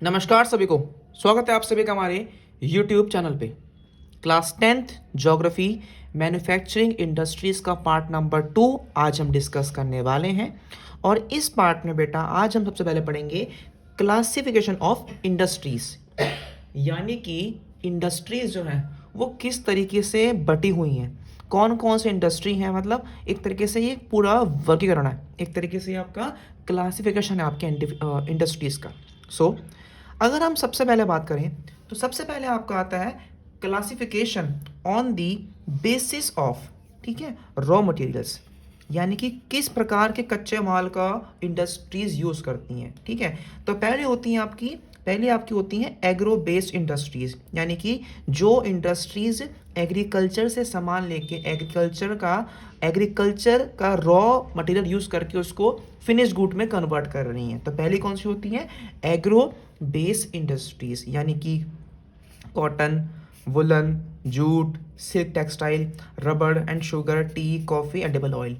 नमस्कार सभी को। स्वागत है आप सभी का हमारे YouTube चैनल पे। Class 10th geography manufacturing industries का पार्ट नंबर 2 आज हम डिस्कस करने वाले हैं। और इस पार्ट में बेटा आज हम सबसे पहले पढ़ेंगे क्लासिफिकेशन ऑफ इंडस्ट्रीज़, यानी कि इंडस्ट्रीज़ जो हैं वो किस तरीके से बटी हुई हैं, कौन कौन से इंडस्ट्री हैं। मतलब एक तरीके से ये पूरा वर्गीकरण है, एक तरीके से आपका क्लासिफिकेशन है आपके इंडस्ट्रीज़ का। अगर हम सबसे पहले बात करें तो सबसे पहले आपका आता है classification on the basis of, ठीक है, रॉ मटेरियल्स, यानी कि किस प्रकार के कच्चे माल का इंडस्ट्रीज यूज करती हैं। ठीक है, तो पहले आपकी होती हैं एग्रो बेस्ड इंडस्ट्रीज, यानी कि जो इंडस्ट्रीज एग्रीकल्चर से सामान लेके एग्रीकल्चर का रॉ मटेरियल यूज करके उसको फिनिश गुड में कन्वर्ट कर रही हैं। तो पहली कौन सी होती है? एग्रो बेस्ड इंडस्ट्रीज, यानी कि cotton, woollen, jute, silk textile, रबड़ and sugar, tea, coffee, edible oil.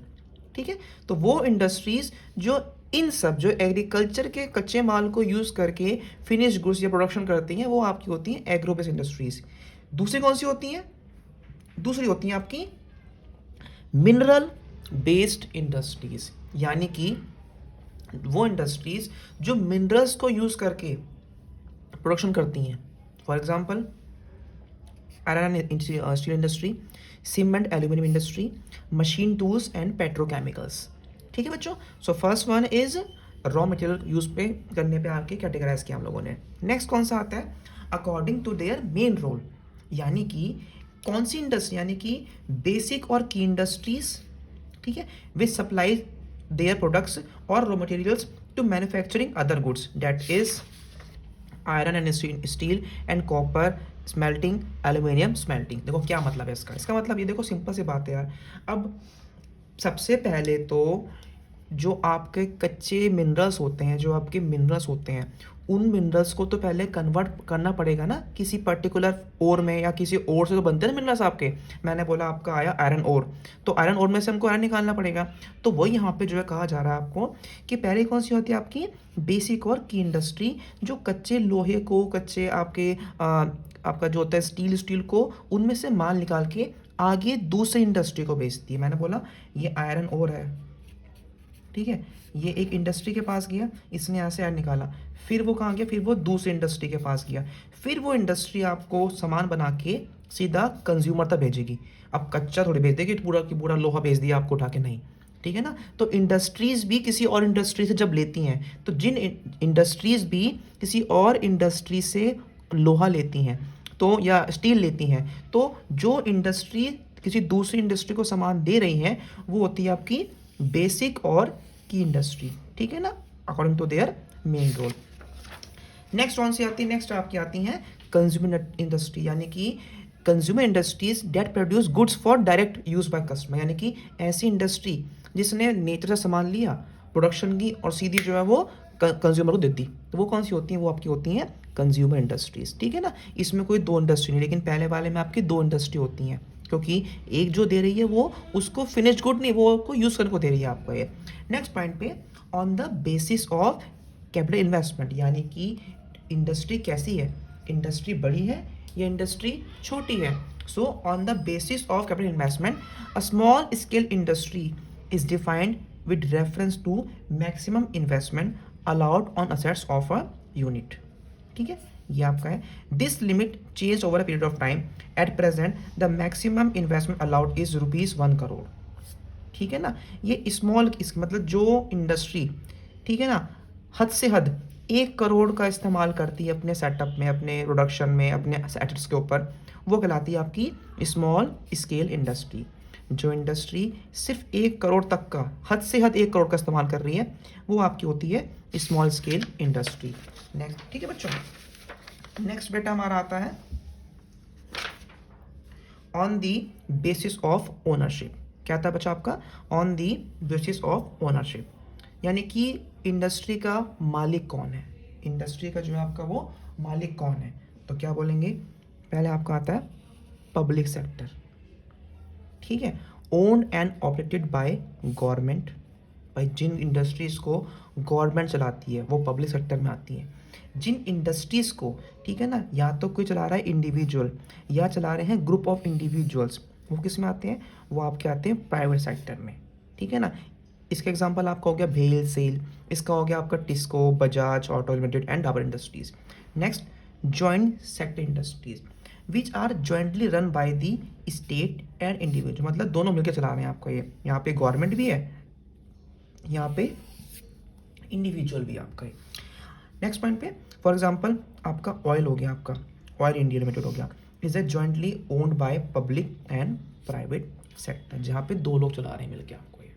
ठीक है, तो वो इंडस्ट्रीज जो इन सब जो एग्रीकल्चर के कच्चे माल को यूज़ करके फिनिश गुड्स या प्रोडक्शन करती हैं वो आपकी होती हैं एग्रो बेस्ड इंडस्ट्रीज। दूसरी कौन सी होती हैं? दूसरी होती हैं आपकी मिनरल बेस्ड इंडस्ट्रीज, यानी कि वो इंडस्ट्रीज जो मिनरल्स को यूज़ करके प्रोडक्शन करती हैं। For example iron steel industry, cement aluminium industry, machine tools and petrochemicals. ठीक है बच्चों, so first one is raw material use पे करने पे आके कैटेगराइज किया हम लोगों ने। नेक्स्ट कौन सा आता है? According to their main role, यानी कि कौन सी इंडस्ट्री, यानी कि बेसिक और की इंडस्ट्रीज, ठीक है, विच सप्लाई देयर प्रोडक्ट्स और raw materials to manufacturing other goods, that is iron and steel and copper smelting, aluminium smelting. देखो क्या मतलब है इसका मतलब ये देखो, सिंपल सी बात है यार। अब सबसे पहले तो जो आपके कच्चे मिनरल्स होते हैं, जो आपके मिनरल्स होते हैं, उन मिनरल्स को तो पहले कन्वर्ट करना पड़ेगा ना किसी पर्टिकुलर ओर में, या किसी ओर से तो बनते हैं ना मिनरल्स आपके। मैंने बोला आपका आया आयरन ओर, तो आयरन ओर में से हमको आयरन निकालना पड़ेगा। तो वही यहाँ पे जो है कहा जा रहा है आपको कि पहले कौन सी होती है आपकी बेसिक और की इंडस्ट्री, जो कच्चे लोहे को, कच्चे आपके आपका जो होता है स्टील को, उनमें से माल निकाल के आगे दूसरी इंडस्ट्री को बेचती है। मैंने बोला ये आयरन ओर है, ठीक है, ये एक इंडस्ट्री के पास गया, इसने यहाँ से आयरन निकाला, फिर वो कहाँ गया? फिर वो दूसरी इंडस्ट्री के पास गया, फिर वो इंडस्ट्री आपको सामान बना के सीधा कंज्यूमर तक भेजेगी। अब कच्चा थोड़ी भेज देगी, पूरा की पूरा लोहा भेज दिया आपको उठा के, नहीं। ठीक है ना, तो इंडस्ट्रीज भी किसी और इंडस्ट्री से जब लेती हैं, तो जिन इंडस्ट्रीज भी किसी और इंडस्ट्री से लोहा लेती हैं तो, या स्टील लेती हैं, तो जो इंडस्ट्री किसी दूसरी इंडस्ट्री को सामान दे रही है वो होती है आपकी बेसिक और की इंडस्ट्री। ठीक है ना, according to their main role. Next कौन सी आती है? नेक्स्ट आपकी आती हैं कंज्यूमर इंडस्ट्री, यानी कि consumer industries that produce goods for direct use by customer, यानी कि ऐसी इंडस्ट्री जिसने नेचर से सामान लिया, प्रोडक्शन की, और सीधी जो है वो कंज्यूमर को देती, तो वो कौन सी होती हैं? वो आपकी होती हैं कंज्यूमर इंडस्ट्रीज। ठीक है ना, इसमें कोई दो इंडस्ट्री नहीं, लेकिन पहले वाले में आपकी दो इंडस्ट्री होती हैं, क्योंकि एक जो दे रही है वो उसको फिनिश्ड गुड नहीं, वो आपको यूज़ करने को दे रही है आपको ये। नेक्स्ट पॉइंट पे, on the basis of capital investment, यानी कि इंडस्ट्री कैसी है, इंडस्ट्री बड़ी है या इंडस्ट्री छोटी है। So on the basis of capital investment a small scale industry is defined with reference to maximum investment allowed on assets of a unit. ठीक है, ये आपका है। This limit change over a period of time, at present the maximum investment allowed is ₹1 crore. ठीक है ना, ये small, इस मतलब जो इंडस्ट्री, ठीक है ना, हद से हद 1 करोड़ का इस्तेमाल करती है अपने सेटअप में, अपने प्रोडक्शन में, अपने एसेट्स के ऊपर, वो कहलाती है आपकी स्मॉल स्केल इंडस्ट्री। जो इंडस्ट्री सिर्फ 1 करोड़ तक का, हद से हद 1 करोड़ का इस्तेमाल कर रही है, वो आपकी होती है स्मॉल स्केल इंडस्ट्री। नेक्स्ट, ठीक है बच्चों, नेक्स्ट बेटा हमारा आता है on the basis of ownership. क्या था बच्चा आपका? On the basis of ownership, यानी कि इंडस्ट्री का मालिक कौन है, इंडस्ट्री का जो है आपका वो मालिक कौन है। तो क्या बोलेंगे? पहले आपका आता है पब्लिक सेक्टर, ठीक है, owned and operated by government. भाई जिन इंडस्ट्रीज़ को गवर्नमेंट चलाती है वो पब्लिक सेक्टर में आती है। जिन इंडस्ट्रीज़ को, ठीक है ना, या तो कोई चला रहा है इंडिविजुअल या चला रहे हैं ग्रुप ऑफ इंडिविजुअल्स, वो किस में आते हैं, वो आपके आते हैं प्राइवेट सेक्टर में, ठीक है ना। इसका एग्जांपल आपका हो गया भेल सेल, इसका हो गया आपका TISCO, Bajaj auto limited and Dabur industries. Next, joint sector industries which are jointly run by the state and individual, मतलब दोनों मिलकर चला रहे हैं आपका ये, यहाँ पे गवर्नमेंट भी है, यहाँ पे इंडिविजुअल भी आपका है। नेक्स्ट पॉइंट पे फॉर एग्जांपल आपका ऑयल हो गया, आपका ऑयल इंडिया लिमिटेड हो गया, is a jointly owned by public and private sector, जहाँ पे दो लोग चला रहे हैं मिलकर आपको ये।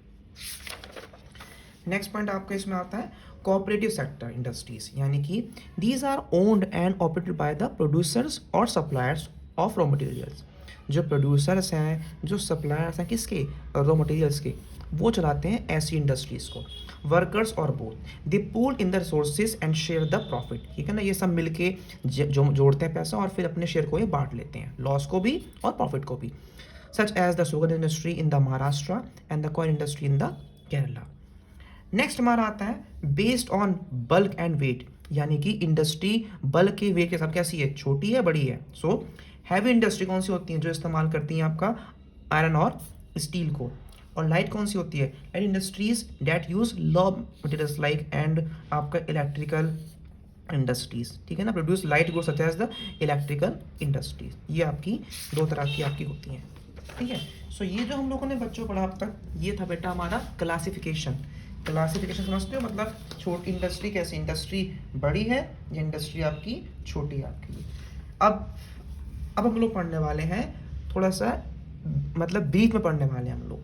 नेक्स्ट पॉइंट आपका इसमें आता है कोऑपरेटिव सेक्टर इंडस्ट्रीज, यानी कि these are owned and operated by the producers और सप्लायर्स ऑफ रॉ मटेरियल्स, जो प्रोड्यूसर्स हैं, जो सप्लायर्स हैं किसके, रॉ मटेरियल्स के, वो चलाते हैं ऐसी इंडस्ट्रीज़ को। वर्कर्स और both they pool in the resources and share the profit, ठीक है ना, ये सब मिलके जोड़ते हैं पैसा और फिर अपने शेयर को ये बांट लेते हैं, लॉस को भी और प्रॉफिट को भी। Such as the sugar industry in the Maharashtra and the coir industry in the Kerala. Next हमारा आता है based on bulk and weight, यानी कि इंडस्ट्री बल्क के वेट के हिसाब कैसी है, छोटी है बड़ी है। सो हैवी इंडस्ट्री कौन सी होती है, जो इस्तेमाल करती हैं आपका आयरन और स्टील को, और लाइट कौन सी होती है, light industries that use raw materials like and आपका इलेक्ट्रिकल इंडस्ट्रीज, ठीक है ना, produce light goods such as the electrical industries. ये आपकी दो तरह की आपकी होती हैं, ठीक है। सो ये जो हम लोगों ने बच्चों पढ़ा अब तक, ये था बेटा हमारा क्लासिफिकेशन। क्लासिफिकेशन समझते हो, मतलब छोटी इंडस्ट्री कैसी, इंडस्ट्री बड़ी है या इंडस्ट्री आपकी छोटी है आपकी। अब हम लोग पढ़ने वाले हैं थोड़ा सा, मतलब ब्रीफ में पढ़ने वाले हैं हम लोग,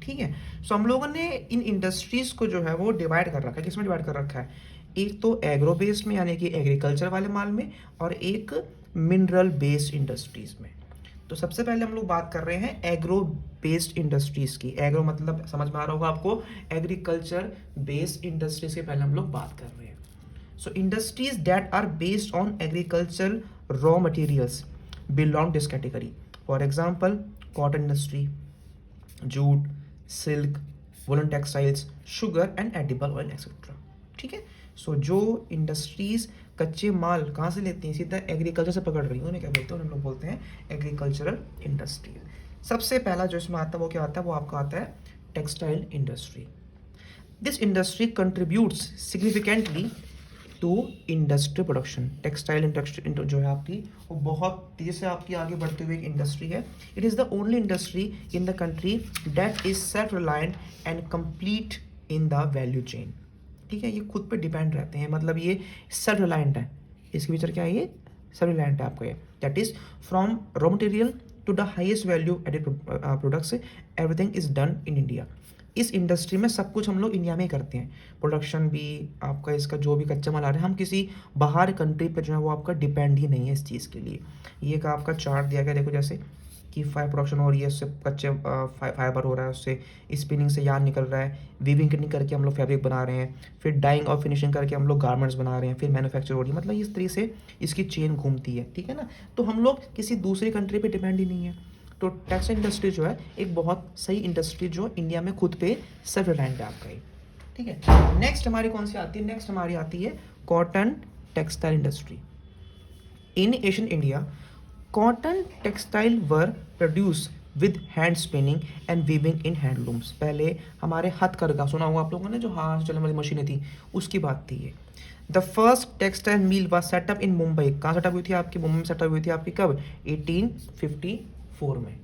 ठीक है। सो हम लोगों ने इन इंडस्ट्रीज को जो है वो डिवाइड कर रखा है, किसमें डिवाइड कर रखा है, एक तो एग्रो बेस्ड में यानी कि एग्रीकल्चर वाले माल में, और एक मिनरल बेस्ड इंडस्ट्रीज में। तो सबसे पहले हम लोग बात कर रहे हैं एग्रो बेस्ड इंडस्ट्रीज की। एग्रो मतलब समझ में आ रहा होगा आपको, एग्रीकल्चर बेस्ड इंडस्ट्रीज के पहले हम लोग बात कर रहे हैं। So industries that are based on agriculture raw materials belong this category. For example cotton industry, jute, silk, woollen textiles, sugar and edible oil etcetera, ठीक है। सो जो इंडस्ट्रीज कच्चे माल कहाँ से लेती हैं, सीधा एग्रीकल्चर से पकड़ रही हैं, उन्हें क्या बोलते हैं, उन्हें लोग बोलते हैं एग्रीकल्चरल इंडस्ट्री। सबसे पहला जो इसमें आता है वो क्या आता है, वो आपका आता है textile industry. This industry contributes significantly to industry production. Textile industry जो है आपकी वो बहुत तेजी से आपकी आगे बढ़ती हुई एक इंडस्ट्री है। It is the only industry in the country that is self reliant and complete in the value chain, ठीक है। ये खुद पे डिपेंड रहते हैं, मतलब ये सेल्फ रिलायंट है, इसके फीचर क्या है, ये सेल्फ रिलायंट है आपको ये, that is from raw material to the highest value added products, everything is done in India. इस इंडस्ट्री में सब कुछ हम लोग इंडिया में ही करते हैं, प्रोडक्शन भी आपका, इसका जो भी कच्चा माल आ रहा है, हम किसी बाहर कंट्री पे जो है वो आपका डिपेंड ही नहीं है इस चीज़ के लिए। ये का आपका चार्ट दिया गया, देखो जैसे कि फाइबर प्रोडक्शन हो रही है, उससे कच्चे फाइबर हो रहा है, उससे स्पिनिंग से यार्न निकल रहा है, वीविंग करके हम लोग फैब्रिक बना रहे हैं, फिर डाइंग और फिनिशिंग करके हम लोग गारमेंट्स बना रहे हैं, फिर मैन्युफैक्चर हो रही है, मतलब इस तरीके से इसकी चेन घूमती है, ठीक है ना। तो हम लोग किसी दूसरी कंट्री पे डिपेंड ही नहीं है। तो टेक्सटाइल इंडस्ट्री जो है एक बहुत सही इंडस्ट्री जो इंडिया में खुद पे सेल्फ रिलायंट है आपका ही, ठीक है। नेक्स्ट हमारी कौन सी आती है, नेक्स्ट हमारी आती है cotton textile industry. In Asian India cotton textile were produce with hand spinning and weaving in handlooms. पहले हमारे हथकरघा सुना होगा आप लोगों ने, जो हाथ चलने वाली मशीनें थी, उसकी बात थी ये। The first textile mill was set up in Mumbai. कहाँ सेटअप हुई थी आपकी, मुंबई में सेटअप हुई थी आपकी कब, 1854 में।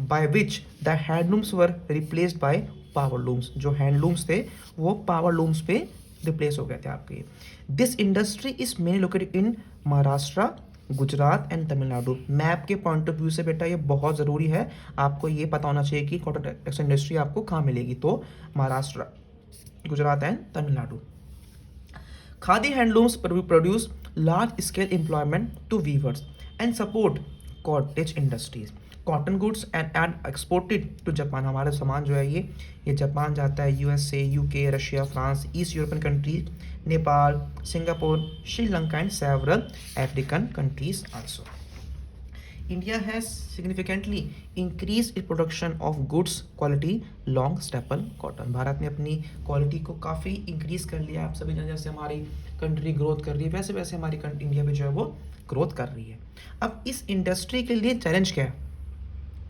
By which the handlooms were replaced by power looms. जो हैंडलूम्स थे वो पावर लूम्स पे रिप्लेस हो गए थे आपके। This industry is mainly located in Maharashtra, Gujarat and Tamil Nadu. Map के पॉइंट ऑफ व्यू से बेटा ये बहुत ज़रूरी है, आपको ये पता होना चाहिए कि कॉटन टेक्सटाइल इंडस्ट्री आपको कहाँ मिलेगी, तो Maharashtra, Gujarat and Tamil Nadu. Khadi handlooms produce large scale employment to weavers and support cottage industries. Cotton goods and exported to Japan. हमारा सामान जो है ये जापान जाता है, USA, UK, Russia, France, east European countries, Nepal, Singapore, Sri Lanka and several African countries also. India has significantly increase in production of goods quality long staple cotton. Bharat ने अपनी quality को काफ़ी इंक्रीज कर लिया। आप सभी जान, जैसे हमारी कंट्री ग्रोथ कर रही है वैसे वैसे हमारी इंडिया भी जो है वो ग्रोथ कर रही है। अब इस इंडस्ट्री के लिए चैलेंज क्या है,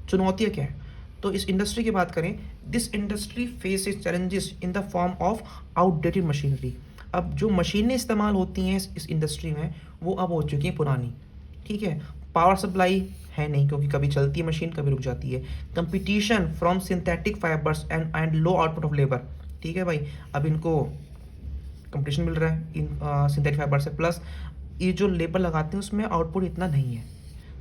चुनौतियाँ क्या है? तो इस इंडस्ट्री की बात करें, this industry faces challenges in the form of outdated machinery. अब जो मशीनें इस्तेमाल होती हैं इस इंडस्ट्री में वो अब हो चुकी हैं पुरानी, ठीक है। पावर सप्लाई है नहीं, क्योंकि कभी चलती है मशीन कभी रुक जाती है। Competition from synthetic fibres and low output of labour, ठीक है भाई। अब इनको कंपटीशन मिल रहा है इन सिंथेटिक फाइबर से, प्लस ये जो लेबर लगाते हैं उसमें आउटपुट इतना नहीं है।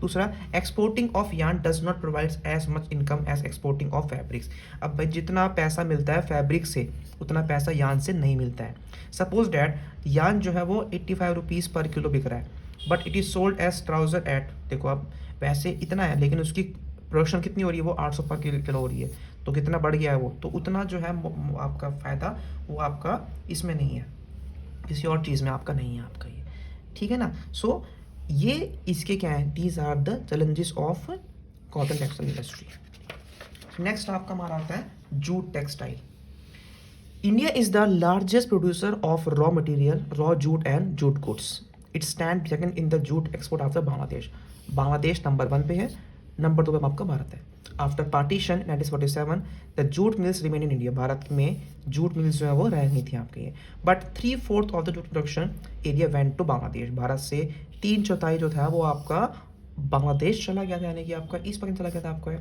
दूसरा, exporting of yarn does not provides as much income as exporting of fabrics. अब भाई जितना पैसा मिलता है फैब्रिक से उतना पैसा यार्न से नहीं मिलता है। सपोज डैट यार्न जो है वो 85 रुपीज़ पर किलो बिक रहा है, but it is sold as trouser at, देखो अब वैसे इतना है लेकिन उसकी प्रोडक्शन कितनी हो रही है, वो 800 पर किलो हो रही है, तो कितना बढ़ गया है वो, तो उतना जो है आपका फ़ायदा वो आपका इसमें नहीं है, किसी और चीज़ में आपका नहीं है आपका ये, ठीक है ना। सो ये इसके क्या है, these are the challenges of cotton textile industry. Next आपका हमारा आता है jute textile. India is the largest producer of raw material, raw jute and jute goods. It stand second in the jute export after Bangladesh. Bangladesh number 1 पे है, number 2 पे आपका भारत है। After partition 1947 the jute mills remain in India. Bharat में jute mills जो है वो रह नहीं थी आपके ये, but 3/4 of the jute production area went to Bangladesh. Bharat से 3/4 जो था वो आपका बांग्लादेश चला गया था, यानी कि आपका ईस्ट पाकिस्तान चला गया था आपका।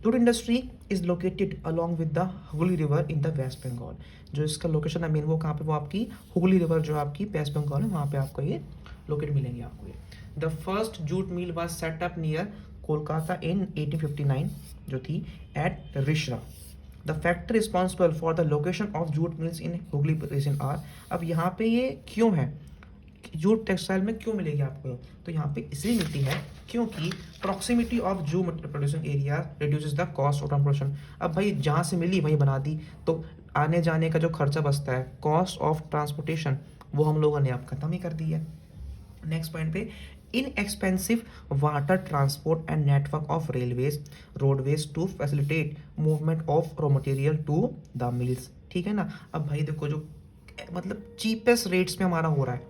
Jute industry is located along with the Hooghly river in the west Bengal. जो इसका लोकेशन है मेन वो कहाँ पे, वो आपकी हुगली रिवर जो आपकी वेस्ट बंगाल है वहाँ पे आपका ये लोकेट मिलेंगे आपको ये। The first jute mill was set up near Kolkata in 1859 जो थी at Rishra. The factor responsible for the location of jute mills in Hooghly region are. अब यहाँ पे ये क्यों है, जूट टेक्सटाइल में क्यों मिलेगी आपको, तो यहाँ पे इसलिए मिलती है क्योंकि proximity of jute producing area reduces the cost of transportation. अब भाई जहाँ से मिली वहीं बना दी, तो आने जाने का जो खर्चा बचता है, कॉस्ट ऑफ ट्रांसपोर्टेशन, वो हम लोगों ने अब खत्म ही कर दी है। नेक्स्ट पॉइंट पे, inexpensive water transport and network of railways roadways to facilitate movement of raw material to the mills, ठीक है ना। अब भाई देखो जो मतलब चीपेस्ट रेट्स में हमारा हो रहा है,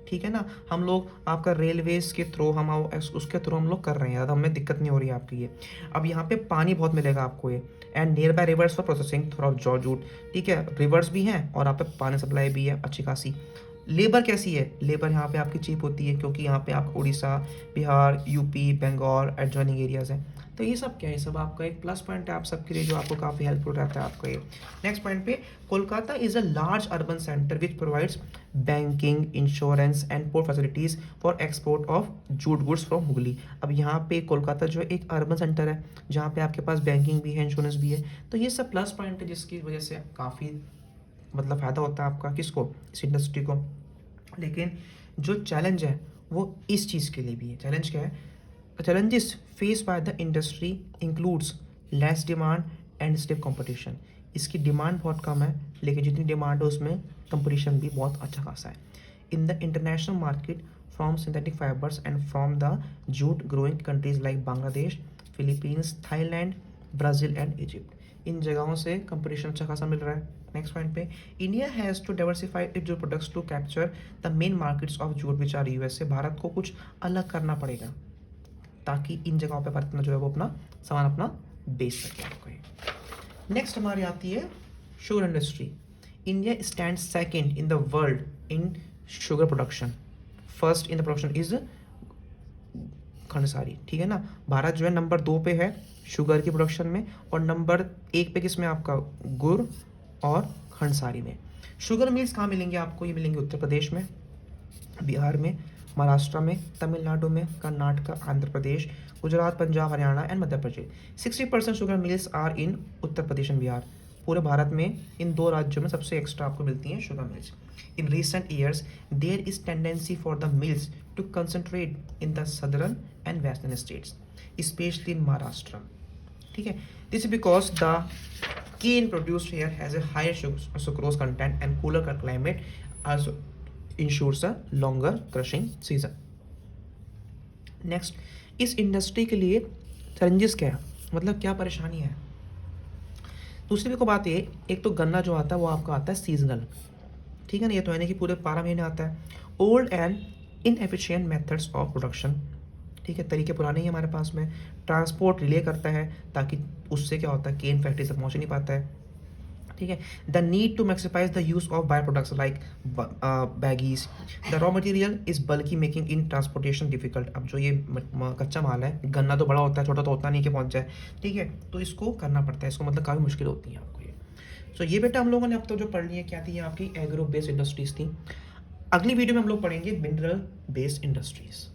ठीक है ना, हम लोग आपका रेलवेज के थ्रू हम उसके थ्रू हम लोग कर रहे हैं, ज़्यादा हमें दिक्कत नहीं हो रही है आपकी ये। अब यहाँ पे पानी बहुत मिलेगा आपको ये, and near by reverse for processing through jaw jute, ठीक है, रिवर्स भी हैं और यहाँ पे पानी सप्लाई भी है अच्छी खासी। लेबर कैसी है, लेबर यहाँ पे आपकी चीप होती है क्योंकि यहाँ पे आपका Orissa, Bihar, UP, Bengal adjoining areas हैं। तो ये सब क्या है, सब आपका एक प्लस पॉइंट है आप सबके लिए जो आपको काफ़ी हेल्पफुल रहता है आपका ये। नेक्स्ट पॉइंट पे, Kolkata is a large urban centre which provides banking, insurance and port facilities for export of jute goods from Hooghly. अब यहाँ पे कोलकाता जो है एक अर्बन सेंटर है जहाँ पे आपके पास बैंकिंग भी है, इंश्योरेंस भी है, तो ये सब प्लस पॉइंट है जिसकी वजह से काफ़ी मतलब फ़ायदा होता है आपका किसको, इस इंडस्ट्री को। लेकिन जो चैलेंज है वो इस चीज़ के लिए भी है। चैलेंज क्या है, challenges face by the industry includes less demand and stiff competition. इसकी डिमांड बहुत कम है लेकिन जितनी डिमांड है उसमें कंपटीशन भी बहुत अच्छा खासा है। In the international market from synthetic fibres and from the jute growing countries like Bangladesh, Philippines, Thailand, Brazil and Egypt, इन जगहों से कंपटीशन अच्छा खासा मिल रहा है। नेक्स्ट पॉइंट पे, India has to diversify it jute products to capture the main markets of jute which are US. से भारत को कुछ अलग करना पड़ेगा ताकि इन जगहों पे भारत में जो है वो अपना सामान अपना बेच सके आपको। नेक्स्ट हमारी आती है sugar industry. India stand second in the world in sugar production, first in the production is Khandsari, ठीक है ना। भारत जो है नंबर 2 पे है शुगर की प्रोडक्शन में और नंबर 1 पे किस में आपका गुड़ और खंडसारी में। शुगर मिल्स कहाँ मिलेंगे आपको, ये मिलेंगे उत्तर प्रदेश में, बिहार में, महाराष्ट्र में, तमिलनाडु में, Karnataka, Andhra Pradesh, Gujarat, Punjab, Haryana and Madhya Pradesh. 60% sugar mills are in Uttar Pradesh and Bihar. पूरे भारत में इन 2 राज्यों में सबसे एक्स्ट्रा आपको मिलती हैं sugar mills. In recent years there is tendency for the mills to concentrate in the southern and western states, specially in Maharashtra, ठीक है। This is because the cane produced here has a higher sucrose content and cooler climate also ensures a longer crushing season. Next, इस industry के लिए challenges क्या है, मतलब क्या परेशानी है। दूसरी देखो बात ये, एक तो गन्ना जो आता है वो आपका आता है सीजनल, ठीक है ना, ये तो यानी कि पूरे 12 महीने आता है। Old and inefficient methods of production, ठीक है, तरीके पुराने ही हमारे पास में। ट्रांसपोर्ट डिले करता है, ताकि उससे क्या होता है, केन फैक्ट्री तक पहुँच ही नहीं पाता है, ठीक है। The need to maximise the use of by products like bagasse, the raw material is bulky making in transportation difficult. अब जो ये कच्चा माल है, गन्ना तो बड़ा होता है, छोटा तो होता नहीं कि पहुंच जाए, ठीक है, तो इसको करना पड़ता है, इसको मतलब काफ़ी मुश्किल होती है आपको ये। सो ये बेटा हम लोगों ने अब तो जो पढ़ ली है, क्या थी आपकी एग्रो बेस्ड इंडस्ट्रीज थी। अगली वीडियो में हम लोग पढ़ेंगे मिनरल बेस्ड इंडस्ट्रीज।